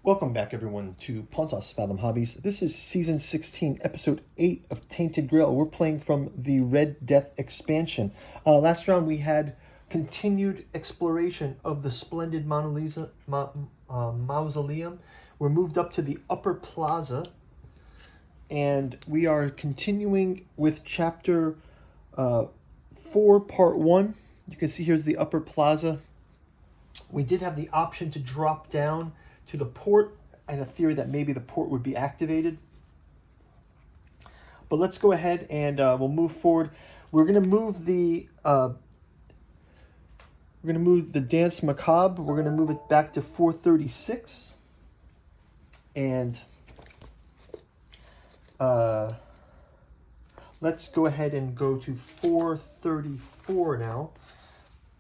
Welcome back, everyone, to Pontos Fathom Hobbies. This is Season 16, Episode 8 of Tainted Grail. We're playing from the Red Death expansion. Last round, we had continued exploration of the splendid mausoleum. We're moved up to the upper plaza, and we are continuing with Chapter 4, Part 1. You can see here's the upper plaza. We did have the option to drop down to the port and a theory that maybe the port would be activated. But let's go ahead and we'll move forward. We're going to move the Dance Macabre. We're going to move it back to 436. And let's go ahead and go to 434 now.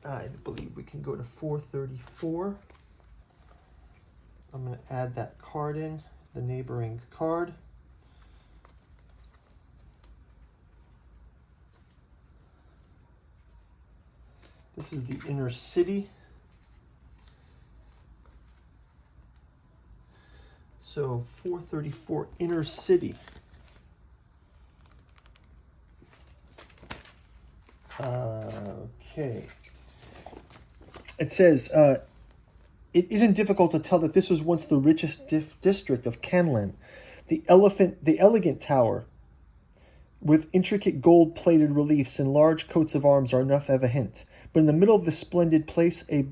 I believe we can go to 434. I'm going to add that card in, the neighboring card. This is the inner city. So 434 inner city. Okay. It says, it isn't difficult to tell that this was once the richest district of Canlan. The elegant tower, with intricate gold-plated reliefs and large coats of arms are enough of a hint. But in the middle of this splendid place, a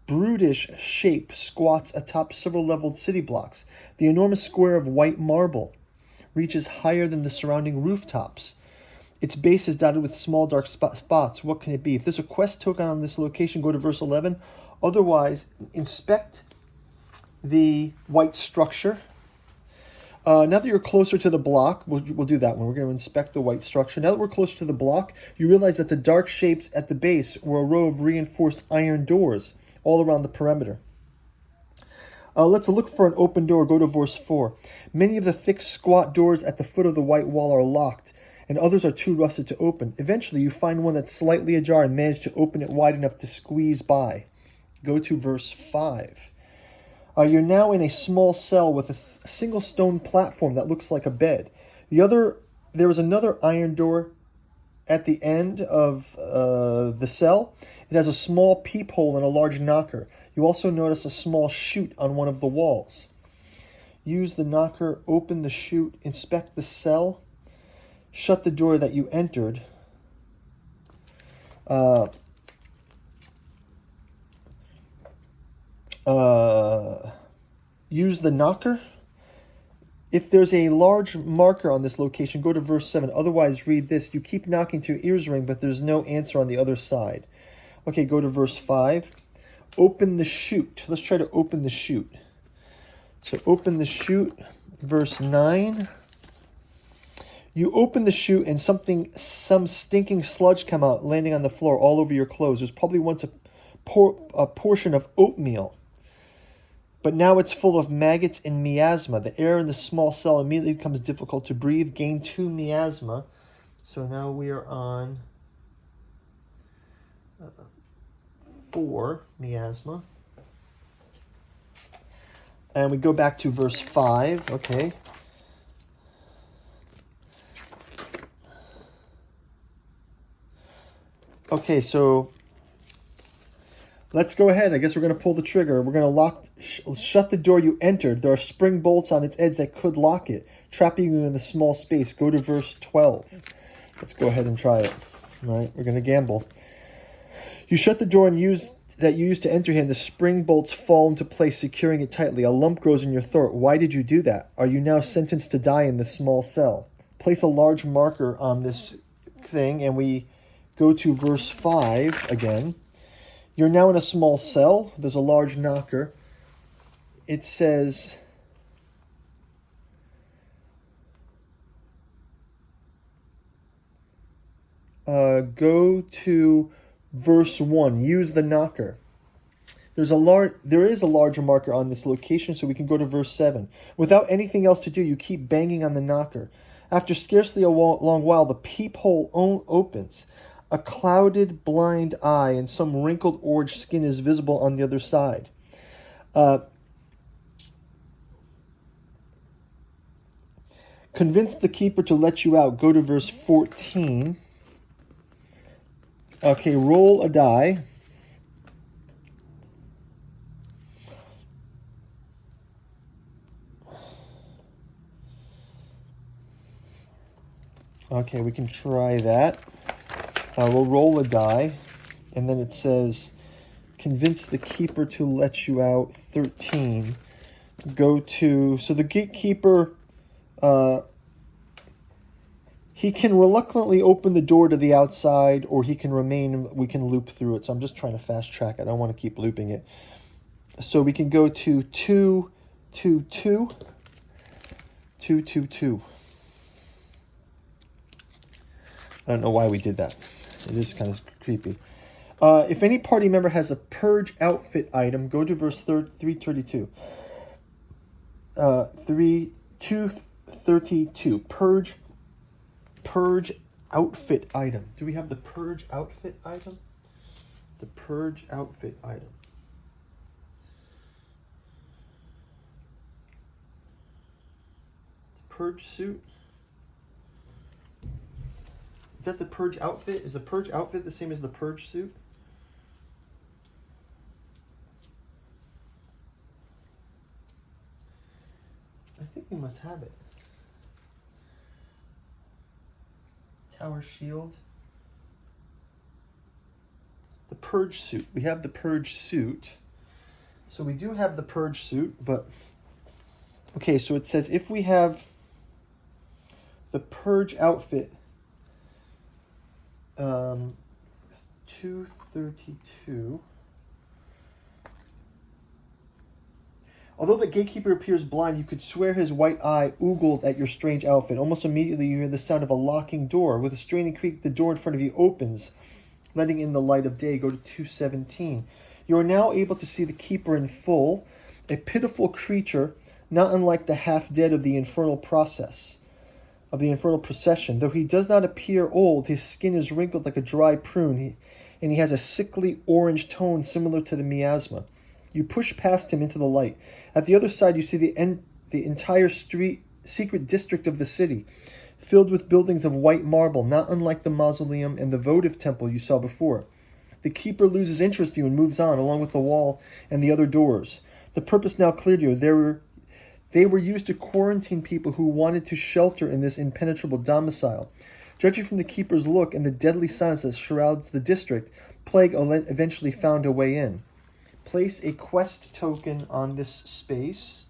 brutish shape squats atop several leveled city blocks. The enormous square of white marble reaches higher than the surrounding rooftops. Its base is dotted with small dark spots. What can it be? If there's a quest token on this location, go to verse 11. Otherwise, inspect the white structure. Now that you're closer to the block, we'll do that one. We're going to inspect the white structure. Now that we're closer to the block, you realize that the dark shapes at the base were a row of reinforced iron doors all around the perimeter. Let's look for an open door. Go to verse 4. Many of the thick, squat doors at the foot of the white wall are locked, and others are too rusted to open. Eventually, you find one that's slightly ajar and manage to open it wide enough to squeeze by. Go to verse 5. You're now in a small cell with a single stone platform that looks like a bed. There is another iron door at the end of the cell. It has a small peephole and a large knocker. You also notice a small chute on one of the walls. Use the knocker, open the chute, inspect the cell, shut the door that you entered. Use the knocker. If there's a large marker on this location, go to verse 7. Otherwise, read this. You keep knocking till your ears ring, but there's no answer on the other side. Okay, go to verse 5. Open the chute. Let's try to open the chute. So open the chute. Verse 9. You open the chute and some stinking sludge come out, landing on the floor all over your clothes. There's probably once a portion of oatmeal, but now it's full of maggots and miasma. The air in the small cell immediately becomes difficult to breathe. Gain 2 miasma. So now we are on 4 miasma. And we go back to verse 5. Okay. Okay, so let's go ahead. I guess we're going to pull the trigger. We're going to shut the door you entered. There are spring bolts on its edge that could lock it, trapping you in the small space. Go to verse 12. Let's go ahead and try it. All right, we're going to gamble. You shut the door and you used to enter here, and the spring bolts fall into place, securing it tightly. A lump grows in your throat. Why did you do that? Are you now sentenced to die in this small cell? Place a large marker on this thing, and we go to verse 5 again. You're now in a small cell. There's a large knocker. It says, go to verse 1. Use the knocker. There is a larger marker on this location, so we can go to verse 7. Without anything else to do, you keep banging on the knocker. After scarcely a long while, the peephole opens. A clouded blind eye and some wrinkled orange skin is visible on the other side. Convince the keeper to let you out. Go to verse 14. Okay, roll a die. Okay, we can try that. We'll roll a die. And then it says, convince the keeper to let you out, 13. Go to, so the gatekeeper, he can reluctantly open the door to the outside, or he can remain, we can loop through it. So I'm just trying to fast track it. I don't want to keep looping it. So we can go to 2, 2, 2, 2, 2, 2. I don't know why we did that. It is kind of creepy. If any party member has a purge outfit item, go to verse 332. 232. Purge outfit item. Do we have the purge outfit item? The purge outfit item. The purge suit. Is that the purge outfit? Is the purge outfit the same as the purge suit? I think we must have it. Tower shield. The purge suit. We have the purge suit. So we do have the purge suit, but okay, so it says if we have the purge outfit, 232. Although the gatekeeper appears blind, you could swear his white eye oogled at your strange outfit. Almost immediately you hear the sound of a locking door. With a straining creak, the door in front of you opens, letting in the light of day. Go to 217. You are now able to see the keeper in full, a pitiful creature, not unlike the half-dead of the infernal procession. Though he does not appear old, his skin is wrinkled like a dry prune, and he has a sickly orange tone similar to the miasma. You push past him into the light. At the other side, you see the entire secret district of the city, filled with buildings of white marble, not unlike the mausoleum and the votive temple you saw before. The keeper loses interest in you and moves on, along with the wall and the other doors. The purpose now clear to you. They were used to quarantine people who wanted to shelter in this impenetrable domicile. Judging from the keeper's look and the deadly silence that shrouds the district, plague eventually found a way in. Place a quest token on this space.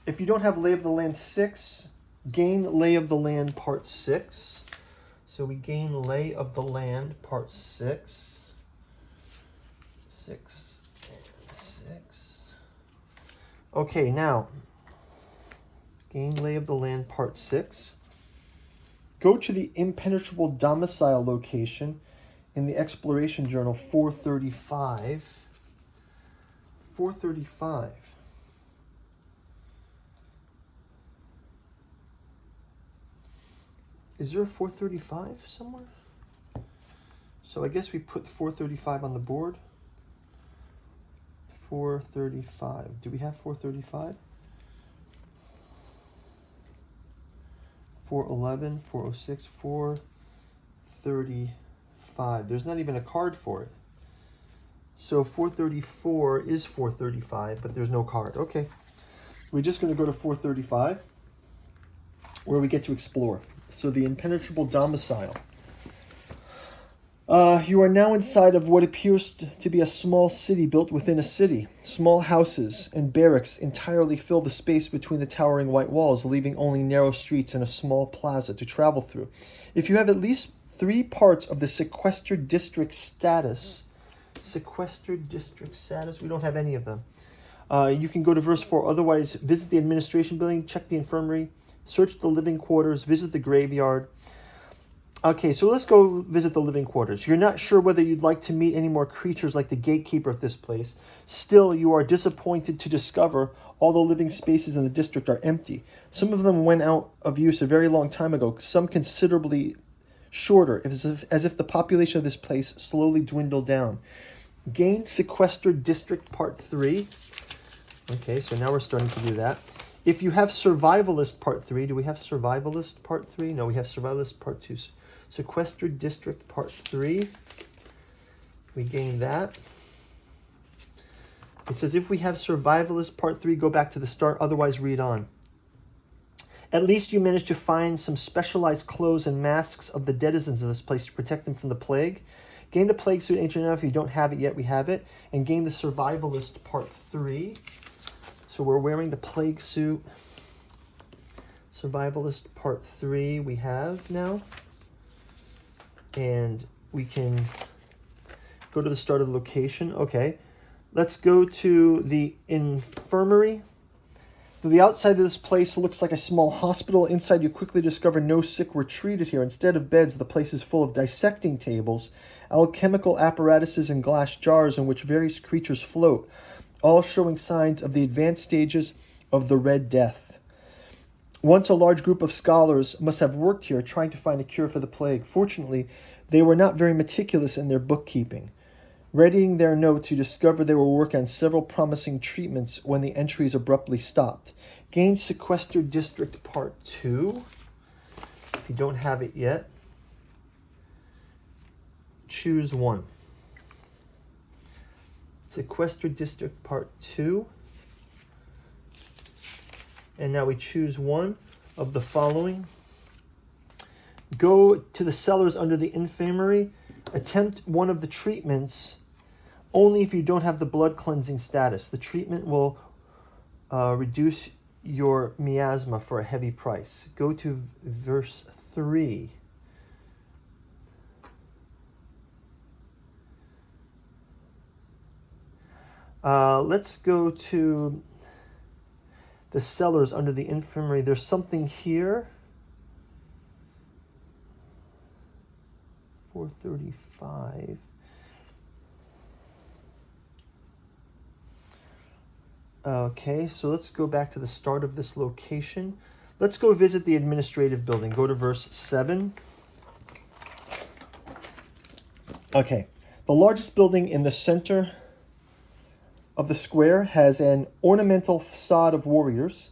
If you don't have Lay of the Land 6, gain Lay of the Land Part 6. So we gain Lay of the Land Part 6. 6 and 6. Okay, now, gain Lay of the Land Part 6. Go to the impenetrable domicile location in the exploration journal 435. 435. Is there a 435 somewhere? So I guess we put 435 on the board. 435. Do we have 435? 411, 406, 435. There's not even a card for it. So 434 is 435, but there's no card. Okay. We're just going to go to 435, where we get to explore. So the impenetrable domicile. You are now inside of what appears to be a small city built within a city. Small houses and barracks entirely fill the space between the towering white walls, leaving only narrow streets and a small plaza to travel through. If you have at least 3 parts of the sequestered district status, we don't have any of them. You can go to verse 4. Otherwise, visit the administration building, check the infirmary, search the living quarters, visit the graveyard. Okay, so let's go visit the living quarters. You're not sure whether you'd like to meet any more creatures like the gatekeeper of this place. Still, you are disappointed to discover all the living spaces in the district are empty. Some of them went out of use a very long time ago, some considerably shorter, as if the population of this place slowly dwindled down. Gain Sequestered District Part 3. Okay, so now we're starting to do that. If you have Survivalist Part 3, do we have Survivalist Part 3? No, we have Survivalist Part 2. Sequestered District Part 3. We gain that. It says, if we have Survivalist Part 3, go back to the start, otherwise read on. At least you managed to find some specialized clothes and masks of the denizens of this place to protect them from the plague. Gain the plague suit, Ancient Enough. If you don't have it yet, we have it. And gain the Survivalist Part 3. So we're wearing the plague suit. Survivalist Part 3 we have now. And we can go to the start of the location. Okay. Let's go to the infirmary. The outside of this place looks like a small hospital. Inside, you quickly discover no sick were treated here. Instead of beds, the place is full of dissecting tables, alchemical apparatuses, and glass jars in which various creatures float, all showing signs of the advanced stages of the Red Death. Once a large group of scholars must have worked here trying to find a cure for the plague. Fortunately, they were not very meticulous in their bookkeeping. Readying their notes, you discover they were working on several promising treatments when the entries abruptly stopped. Gain Sequestered District Part 2. If you don't have it yet, choose one. Sequestered District Part 2. And now we choose one of the following. Go to the cellars under the infirmary. Attempt one of the treatments only if you don't have the blood cleansing status. The treatment will reduce your miasma for a heavy price. Go to verse 3. Let's go to the cellars under the infirmary. There's something here. 435. Okay, so let's go back to the start of this location. Let's go visit the administrative building. Go to verse 7. Okay, the largest building in the center of the square has an ornamental facade of warriors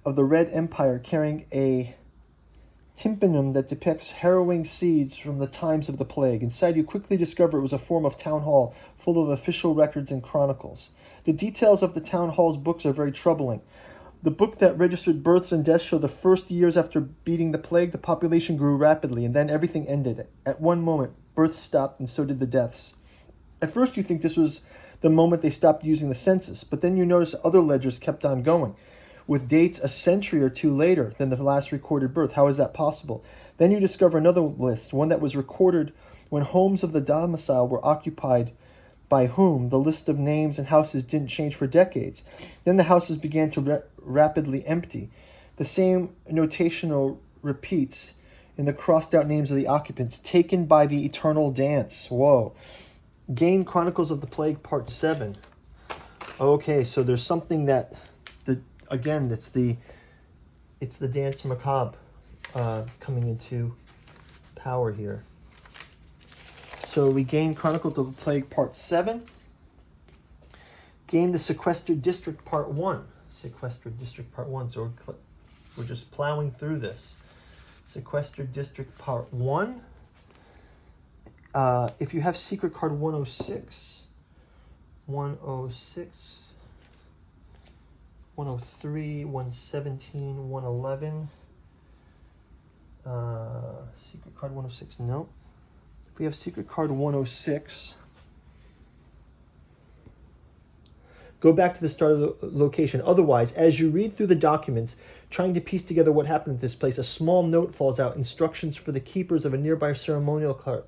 of the Red Empire carrying a tympanum that depicts harrowing scenes from the times of the plague. Inside, you quickly discover it was a form of town hall full of official records and chronicles. The details of the town hall's books are very troubling. The book that registered births and deaths show the first years after beating the plague, the population grew rapidly, and then everything ended. At one moment, births stopped, and so did the deaths. At first, you think this was the moment they stopped using the census, but then you notice other ledgers kept on going, with dates a century or two later than the last recorded birth. How is that possible? Then you discover another list, one that was recorded when homes of the domicile were occupied by whom. The list of names and houses didn't change for decades. Then the houses began to rapidly empty. The same notational repeats in the crossed out names of the occupants, taken by the eternal dance. Whoa. Gain Chronicles of the Plague Part 7. Okay, so there's something that, again, it's the Dance Macabre coming into power here. So we gain Chronicles of the Plague Part 7. Gain the Sequestered District Part 1. Sequestered District Part 1. So we're just plowing through this. Sequestered District Part 1. If you have secret card 106, 103, 117, 111, secret card 106, no. If we have secret card 106, go back to the start of the location. Otherwise, as you read through the documents, trying to piece together what happened at this place, a small note falls out, instructions for the keepers of a nearby ceremonial called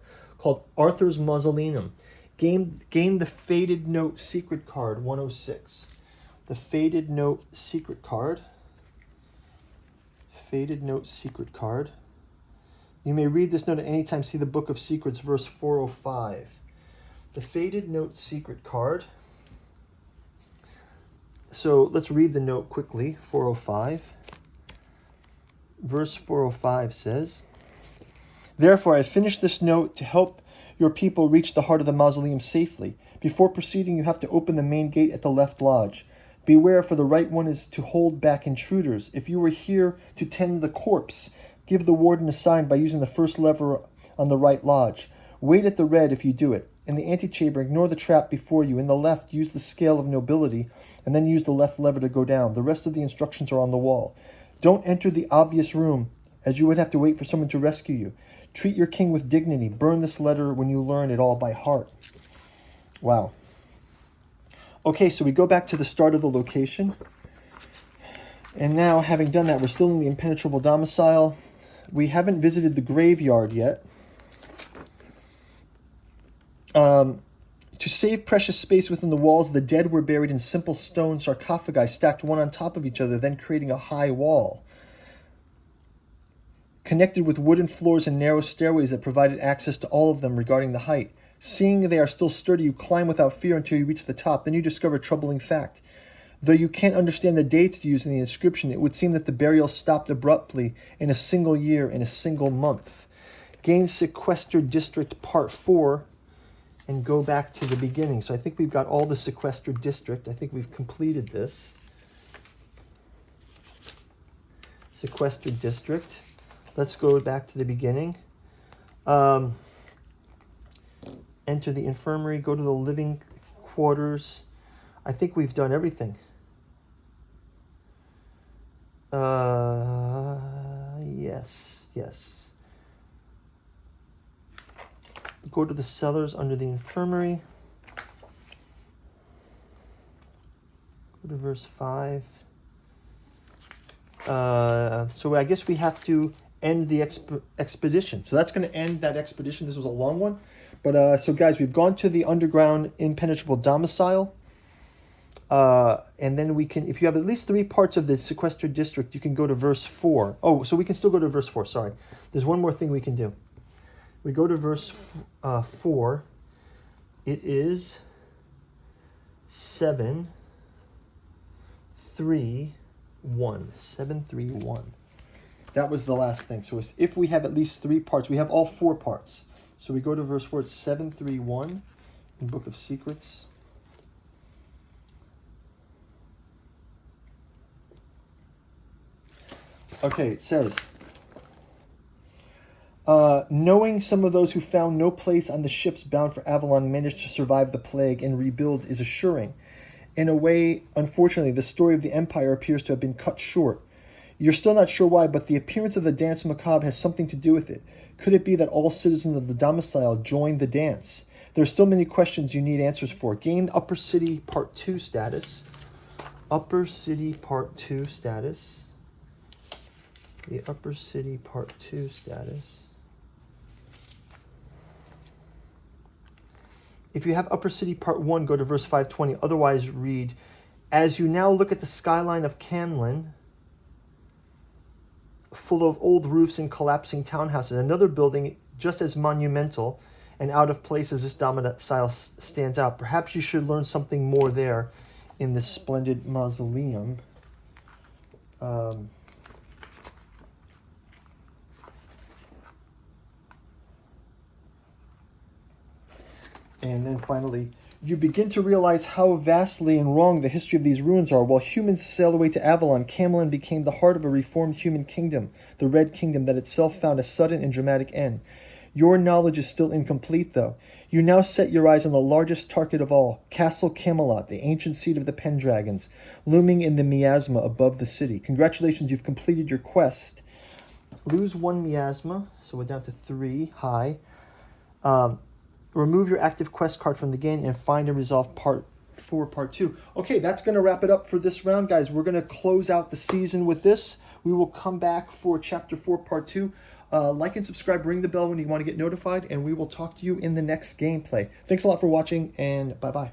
Arthur's Mausoleum. Gain the Faded Note secret card 106. The Faded Note secret card. Faded Note secret card. You may read this note at any time. See the Book of Secrets, verse 405. The Faded Note secret card. So let's read the note quickly. 405. Verse 405 says, "Therefore I have finished this note to help your people reach the heart of the mausoleum safely. Before proceeding, you have to open the main gate at the left lodge. Beware, for the right one is to hold back intruders. If you were here to tend the corpse, give the warden a sign by using the first lever on the right lodge. Wait at the red if you do it. In the antechamber, ignore the trap before you. In the left, use the scale of nobility, and then use the left lever to go down. The rest of the instructions are on the wall. Don't enter the obvious room, as you would have to wait for someone to rescue you. Treat your king with dignity. Burn this letter when you learn it all by heart. Wow. Okay, so we go back to the start of the location. And now, having done that, we're still in the impenetrable domicile. We haven't visited the graveyard yet. To save precious space within the walls, the dead were buried in simple stone sarcophagi stacked one on top of each other, then creating a high wall, connected with wooden floors and narrow stairways that provided access to all of them regarding the height. Seeing they are still sturdy, you climb without fear until you reach the top. Then you discover a troubling fact. Though you can't understand the dates used in the inscription, it would seem that the burial stopped abruptly in a single year, in a single month. Gain Sequestered District Part 4 and go back to the beginning. So I think we've got all the Sequestered District. I think we've completed this. Sequestered District. Let's go back to the beginning. Enter the infirmary, go to the living quarters. I think we've done everything. Yes. Go to the cellars under the infirmary. Go to verse 5. So I guess we have to end the expedition. So that's going to end that expedition. This was a long one. But so guys, we've gone to the underground impenetrable domicile. And then we can, if you have at least 3 parts of the sequestered district, you can go to verse 4. Oh, so we can still go to verse 4, sorry. There's one more thing we can do. We go to verse 4. It is 7, 3, 1. 7, 3, 1. That was the last thing. So if we have at least 3 parts, we have all 4 parts. So we go to verse 4, it's 7, 3, 1 in Book of Secrets. Okay, it says, knowing some of those who found no place on the ships bound for Avalon managed to survive the plague and rebuild is assuring. In a way, unfortunately, the story of the Empire appears to have been cut short. You're still not sure why, but the appearance of the dance macabre has something to do with it. Could it be that all citizens of the domicile joined the dance? There are still many questions you need answers for. Gain Upper City Part 2 status. Upper City Part 2 status. The Upper City Part 2 status. If you have Upper City Part 1, go to verse 520. Otherwise, read, as you now look at the skyline of Canlan, full of old roofs and collapsing townhouses, another building just as monumental and out of place as this domicile stands out. Perhaps you should learn something more there in this splendid mausoleum. And then finally, you begin to realize how vastly and wrong the history of these ruins are. While humans sailed away to Avalon, Camelin became the heart of a reformed human kingdom, the Red Kingdom, that itself found a sudden and dramatic end. Your knowledge is still incomplete, though. You now set your eyes on the largest target of all, Castle Camelot, the ancient seat of the Pendragons, looming in the miasma above the city. Congratulations, you've completed your quest. Lose 1 miasma, so we're down to 3 high. Remove your active quest card from the game and find and resolve Part 4, Part 2. Okay, that's going to wrap it up for this round, guys. We're going to close out the season with this. We will come back for Chapter 4, Part 2. Like and subscribe, ring the bell when you want to get notified, and we will talk to you in the next gameplay. Thanks a lot for watching, and bye-bye.